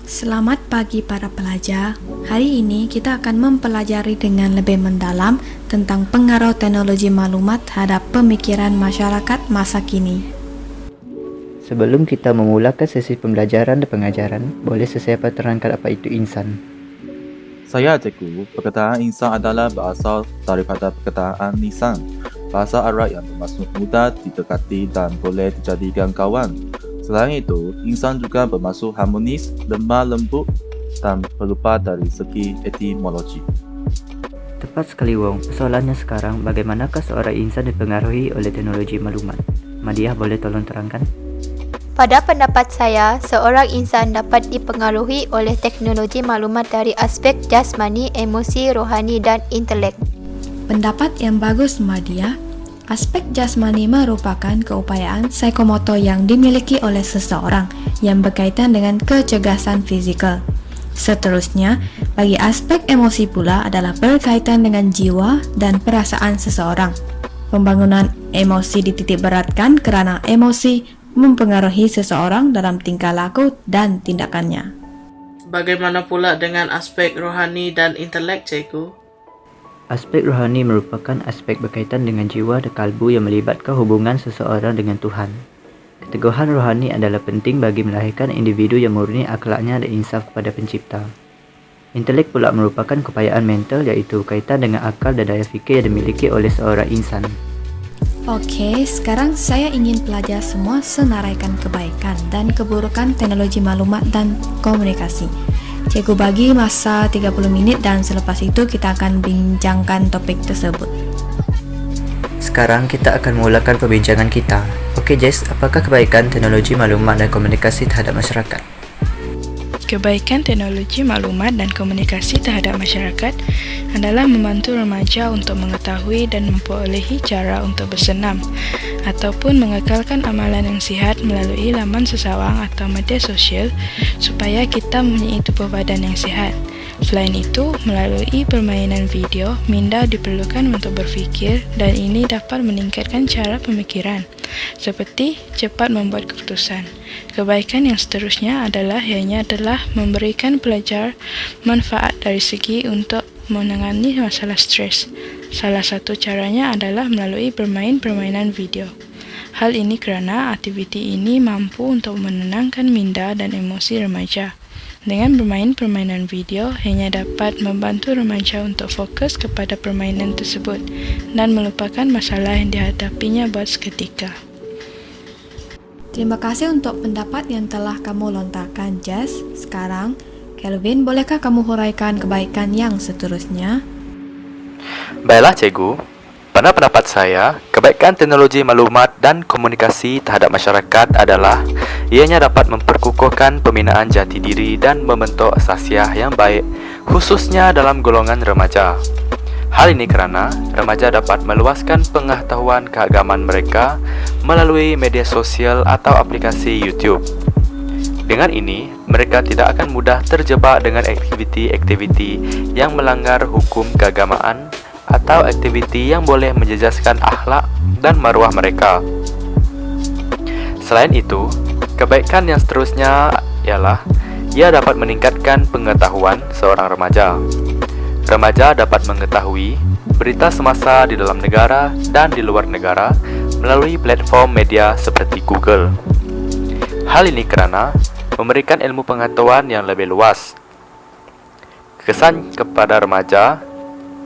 Selamat pagi para pelajar. Hari ini kita akan mempelajari dengan lebih mendalam tentang pengaruh teknologi maklumat terhadap pemikiran masyarakat masa kini. Sebelum kita memulakan sesi pembelajaran dan pengajaran, boleh saya terangkan apa itu insan? Saya cikgu, perkataan insan adalah berasal daripada perkataan lisan, bahasa Arab yang bermaksud mudah didekati dan boleh dijadikan kawan. Selain itu, insan juga bermaksud harmonis, lemah lembut dan berupa dari segi etimologi. Tepat sekali Wong, persoalannya sekarang bagaimanakah seorang insan dipengaruhi oleh teknologi maklumat? Madiah boleh tolong terangkan? Pada pendapat saya, seorang insan dapat dipengaruhi oleh teknologi maklumat dari aspek jasmani, emosi, rohani dan intelek. Pendapat yang bagus, Madiah. Aspek jasmani merupakan keupayaan psikomotor yang dimiliki oleh seseorang yang berkaitan dengan kecergasan fizikal. Seterusnya, bagi aspek emosi pula adalah berkaitan dengan jiwa dan perasaan seseorang. Pembangunan emosi dititik beratkan kerana emosi mempengaruhi seseorang dalam tingkah laku dan tindakannya. Bagaimana pula dengan aspek rohani dan intelek, cikgu? Aspek rohani merupakan aspek berkaitan dengan jiwa dan kalbu yang melibatkan hubungan seseorang dengan Tuhan. Keteguhan rohani adalah penting bagi melahirkan individu yang murni akhlaknya dan insaf kepada pencipta. Intelek pula merupakan keupayaan mental iaitu berkaitan dengan akal dan daya fikir yang dimiliki oleh seorang insan. Okey, sekarang saya ingin pelajar semua senaraikan kebaikan dan keburukan teknologi maklumat dan komunikasi. Cikgu bagi masa 30 minit dan selepas itu kita akan bincangkan topik tersebut. Sekarang kita akan memulakan perbincangan kita. Okey Jess, apakah kebaikan teknologi maklumat dan komunikasi terhadap masyarakat? Kebaikan teknologi maklumat dan komunikasi terhadap masyarakat adalah membantu remaja untuk mengetahui dan memperolehi cara untuk bersenam ataupun mengekalkan amalan yang sihat melalui laman sesawang atau media sosial supaya kita mempunyai tubuh badan yang sihat. Selain itu, melalui permainan video, minda diperlukan untuk berfikir dan ini dapat meningkatkan cara pemikiran, seperti cepat membuat keputusan. Kebaikan yang seterusnya adalah memberikan pelajar manfaat dari segi untuk menangani masalah stres. Salah satu caranya adalah melalui bermain permainan video. Hal ini kerana aktiviti ini mampu untuk menenangkan minda dan emosi remaja. Dengan bermain permainan video, hanya dapat membantu remaja untuk fokus kepada permainan tersebut dan melupakan masalah yang dihadapinya buat seketika. Terima kasih untuk pendapat yang telah kamu lontarkan, Jess. Sekarang, Kelvin, bolehkah kamu huraikan kebaikan yang seterusnya? Baiklah cikgu, pada pendapat saya, kebaikan teknologi maklumat dan komunikasi terhadap masyarakat adalah ianya dapat memperkukuhkan pembinaan jati diri dan membentuk asasiah yang baik, khususnya dalam golongan remaja. Hal ini kerana remaja dapat meluaskan pengetahuan keagamaan mereka melalui media sosial atau aplikasi YouTube. Dengan ini, mereka tidak akan mudah terjebak dengan aktiviti-aktiviti yang melanggar hukum keagamaan atau aktiviti yang boleh menjejaskan akhlak dan maruah mereka. Selain itu, kebaikan yang seterusnya ialah ia dapat meningkatkan pengetahuan seorang remaja. Remaja dapat mengetahui berita semasa di dalam negara dan di luar negara melalui platform media seperti Google. Hal ini kerana memberikan ilmu pengetahuan yang lebih luas. Kesan kepada remaja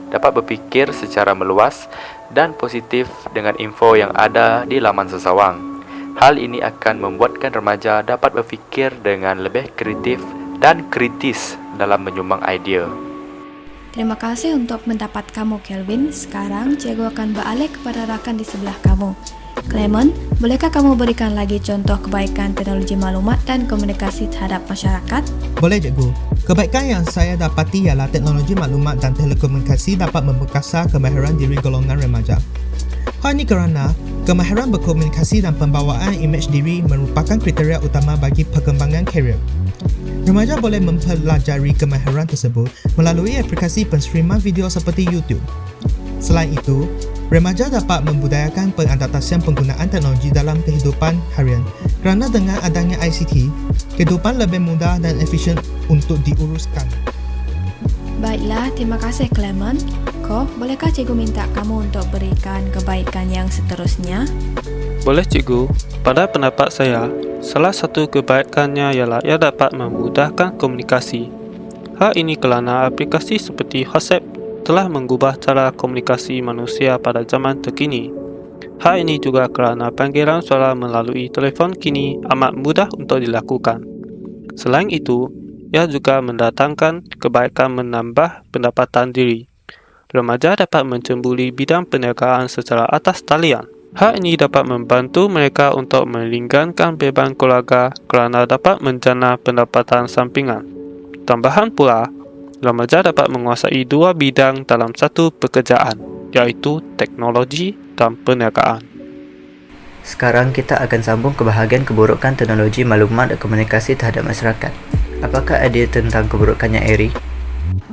dapat berfikir secara meluas dan positif dengan info yang ada di laman sesawang. Hal ini akan membuatkan remaja dapat berfikir dengan lebih kreatif dan kritis dalam menyumbang idea. Terima kasih untuk pendapat kamu, Kelvin. Sekarang, cikgu akan beralih kepada rakan di sebelah kamu. Clement, bolehkah kamu berikan lagi contoh kebaikan teknologi maklumat dan komunikasi terhadap masyarakat? Boleh cikgu. Kebaikan yang saya dapati ialah teknologi maklumat dan telekomunikasi dapat memperkasa kemahiran diri golongan remaja. Hal ini kerana kemahiran berkomunikasi dan pembawaan imej diri merupakan kriteria utama bagi perkembangan karier. Remaja boleh mempelajari kemahiran tersebut melalui aplikasi penstreaman video seperti YouTube. Selain itu, remaja dapat membudayakan pengadaptasian penggunaan teknologi dalam kehidupan harian kerana dengan adanya ICT, kehidupan lebih mudah dan efisien untuk diuruskan. Baiklah, terima kasih Clement. Ko, bolehkah cikgu minta kamu untuk berikan kebaikan yang seterusnya? Boleh cikgu. Pada pendapat saya, salah satu kebaikannya ialah ia dapat memudahkan komunikasi. Hal ini kerana aplikasi seperti WhatsApp telah mengubah cara komunikasi manusia pada zaman terkini. Hal ini juga kerana panggilan suara melalui telefon kini amat mudah untuk dilakukan. Selain itu, ia juga mendatangkan kebaikan menambah pendapatan diri. Remaja dapat mencembuli bidang perniagaan secara atas talian. Hal ini dapat membantu mereka untuk meringankan beban keluarga kerana dapat menjana pendapatan sampingan. Tambahan pula, remaja dapat menguasai dua bidang dalam satu pekerjaan, iaitu teknologi dan perniagaan. Sekarang kita akan sambung ke bahagian keburukan teknologi maklumat dan komunikasi terhadap masyarakat. Apakah idea tentang keburukannya, Eri?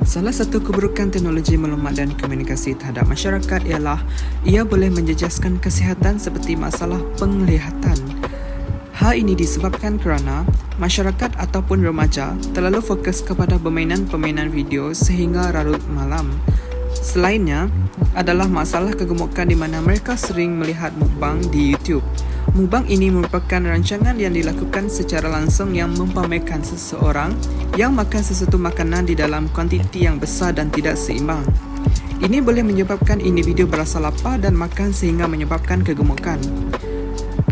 Salah satu keburukan teknologi maklumat dan komunikasi terhadap masyarakat ialah ia boleh menjejaskan kesihatan seperti masalah penglihatan. Hal ini disebabkan kerana masyarakat ataupun remaja terlalu fokus kepada permainan-permainan video sehingga larut malam. Selainnya adalah masalah kegemukan di mana mereka sering melihat mukbang di YouTube. Mukbang ini merupakan rancangan yang dilakukan secara langsung yang mempamerkan seseorang yang makan sesuatu makanan di dalam kuantiti yang besar dan tidak seimbang. Ini boleh menyebabkan individu berasa lapar dan makan sehingga menyebabkan kegemukan.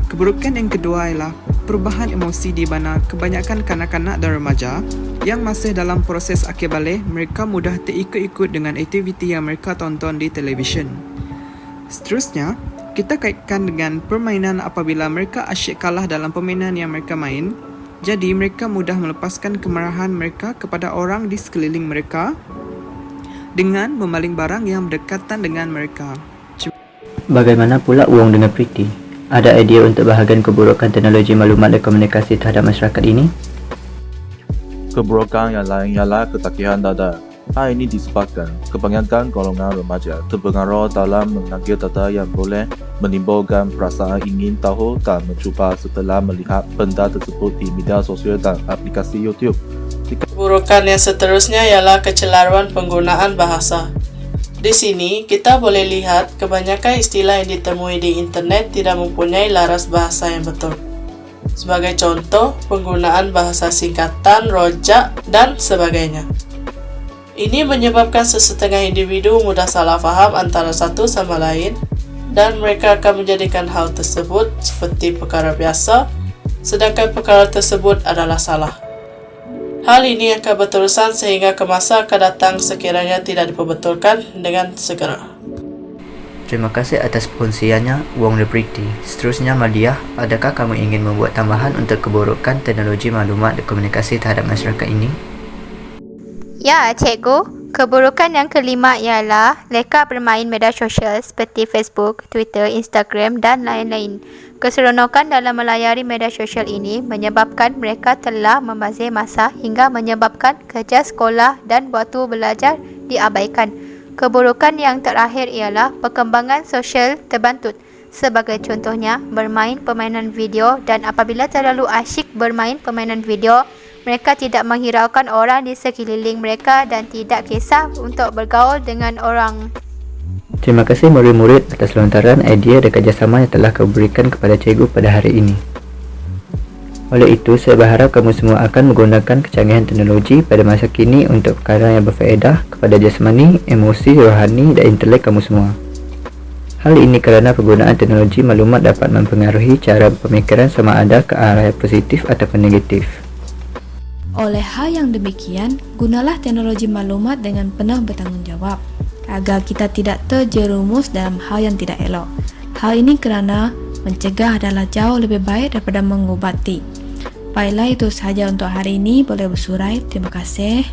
Keburukan yang kedua ialah perubahan emosi di mana kebanyakan kanak-kanak dan remaja yang masih dalam proses akhir balik, mereka mudah terikut-ikut dengan aktiviti yang mereka tonton di televisyen. Seterusnya, kita kaitkan dengan permainan apabila mereka asyik kalah dalam permainan yang mereka main. Jadi mereka mudah melepaskan kemarahan mereka kepada orang di sekeliling mereka dengan memaling barang yang berdekatan dengan mereka. Bagaimana pula Wong dengan Priti? Ada idea untuk bahagian keburukan teknologi maklumat dan komunikasi terhadap masyarakat ini? Keburukan yang lain ialah ketakihan dada. Hal ini disebabkan kebanyakan golongan remaja terpengaruh dalam mengambil data yang boleh menimbulkan perasaan ingin tahu dan mencuba setelah melihat benda tersebut di media sosial dan aplikasi YouTube. Keburukan yang seterusnya ialah kecelaruan penggunaan bahasa. Di sini, kita boleh lihat kebanyakan istilah yang ditemui di internet tidak mempunyai laras bahasa yang betul. Sebagai contoh, penggunaan bahasa singkatan, rojak, dan sebagainya. Ini menyebabkan sesetengah individu mudah salah faham antara satu sama lain dan mereka akan menjadikan hal tersebut seperti perkara biasa sedangkan perkara tersebut adalah salah. Hal ini akan berterusan sehingga ke masa akan datang sekiranya tidak diperbetulkan dengan segera. Terima kasih atas perkongsiannya, Wong dan Priti. Seterusnya, Madiah, adakah kamu ingin membuat tambahan untuk keburukan teknologi maklumat dan komunikasi terhadap masyarakat ini? Ya, cikgu. Keburukan yang kelima ialah leka bermain media sosial seperti Facebook, Twitter, Instagram dan lain-lain. Keseronokan dalam melayari media sosial ini menyebabkan mereka telah membazir masa hingga menyebabkan kerja sekolah dan waktu belajar diabaikan. Keburukan yang terakhir ialah perkembangan sosial terbantut. Sebagai contohnya, bermain permainan video dan apabila terlalu asyik bermain permainan video, mereka tidak menghiraukan orang di sekeliling mereka dan tidak kisah untuk bergaul dengan orang. Terima kasih murid-murid atas lontaran idea dan kerjasama yang telah kau berikan kepada cikgu pada hari ini. Oleh itu, saya berharap kamu semua akan menggunakan kecanggihan teknologi pada masa kini untuk perkara yang berfaedah kepada jasmani, emosi, rohani dan intelek kamu semua. Hal ini kerana penggunaan teknologi maklumat dapat mempengaruhi cara pemikiran sama ada ke arah positif ataupun negatif. Oleh hal yang demikian, gunalah teknologi maklumat dengan penuh bertanggungjawab agar kita tidak terjerumus dalam hal yang tidak elok. Hal ini kerana mencegah adalah jauh lebih baik daripada mengubati. Baiklah, itu sahaja untuk hari ini. Boleh bersurai. Terima kasih.